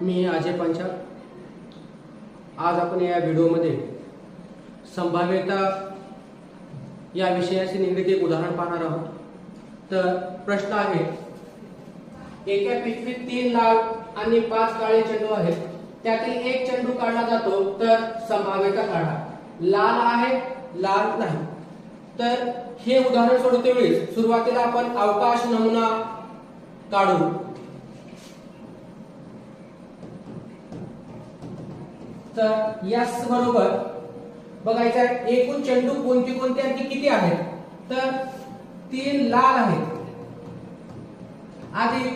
मी अजय पंचाल। आज आपण या व्हिडिओमध्ये संभाव्यता या विषयाशी निगडीत एक उदाहरण पाहणार आहोत। तर प्रश्न आहे, एका पिशवीत 3 लाल आणि 5 काळे चेंडू आहेत, त्यातील एक चेंडू काढला जातो तर संभाव्यता काढा। लाल आहे, लाल नाही। तर हे उदाहरण सोडवतेवेळी सुरुवातीला आपण अवकाश नमुना काढू। तर यास बरोबर बघायचं आहे एकूण चेंडू कोणते कोणते आणि किती आहेत। तर 3 लाल आहेत आणि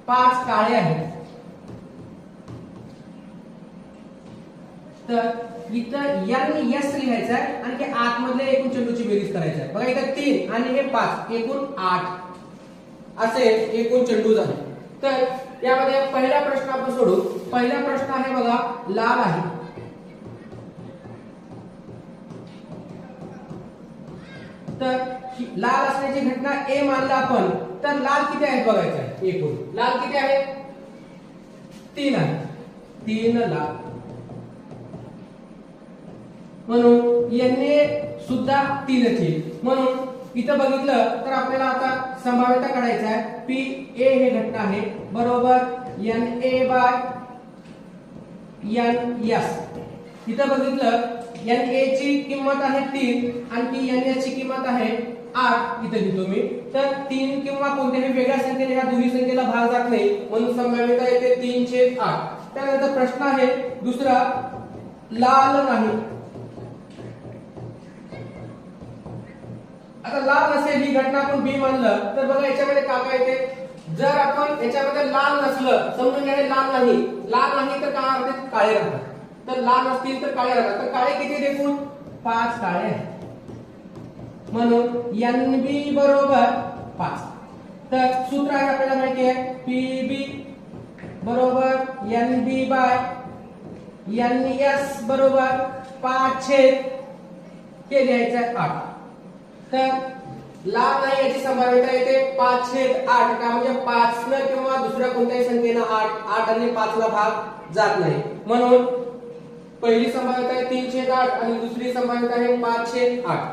5 काळे आहेत। तर इथं n s लिहायचं आहे आणि हे आतमधल्या एकूण चेंडूची बेरीज करायची आहे। बघा इथं 3 आणि हे 5 एकूण 8 असे एकूण चेंडू झाले। तर यामध्ये पहिला प्रश्न आपण सोडू। पहिला प्रश्न आहे बघा, लाल आहे। तर लाल असण्याची घटना ए मानला आपण, तर लाल किती आहेत बघायचं आहे। एकूण लाल किती आहे? 3 आहे। 3 लाल, म्हणून Na सुद्धा 3 येईल। म्हणून इथं बघितलं तर आपल्याला आता संभाव्यता काढायचा आहे। Pa हे घटना आहे बरोबर Na ns। इथं बघितलं Na ची किंमत आहे 3 आणि ns ची किंमत आहे 8। इथं लिहितो मी। तर 3 किंवा कोणत्याही वेगळ्या संख्येने ह्या दोन्ही संख्येला भाग जात नाही, म्हणून संभाव्यता येते 3/8। त्यानंतर प्रश्न आहे दुसरा, लाल नाही। आता लाल नसेल ही घटना आपण बी मानलं तर बघा याच्यामध्ये काय काय येते। जर आपण याच्यामध्ये लाल नसलं, समजून घ्या हे लाल नाही तर काय होते? काळे राहतात। तर लाल असतील तर काळे राहतात। तर काळे किती एकूण? 5 काळे आहेत, म्हणून Nb बरोबर 5। तर सूत्र आहे आपल्याला माहिती आहे Pb बरोबर Nb Ns बरोबर 5 हे लिहायचं आहे 8। तर लाल नाही याची संभाव्यता येते 5/8 का, म्हणजे 5 न किंवा दुसऱ्या कोणत्याही संख्येनं 8 आणि 5 ला भाग जात नाही, म्हणून पहिली संभाव्यता आहे 3/8 आणि दुसरी संभाव्यता आहे 5/8।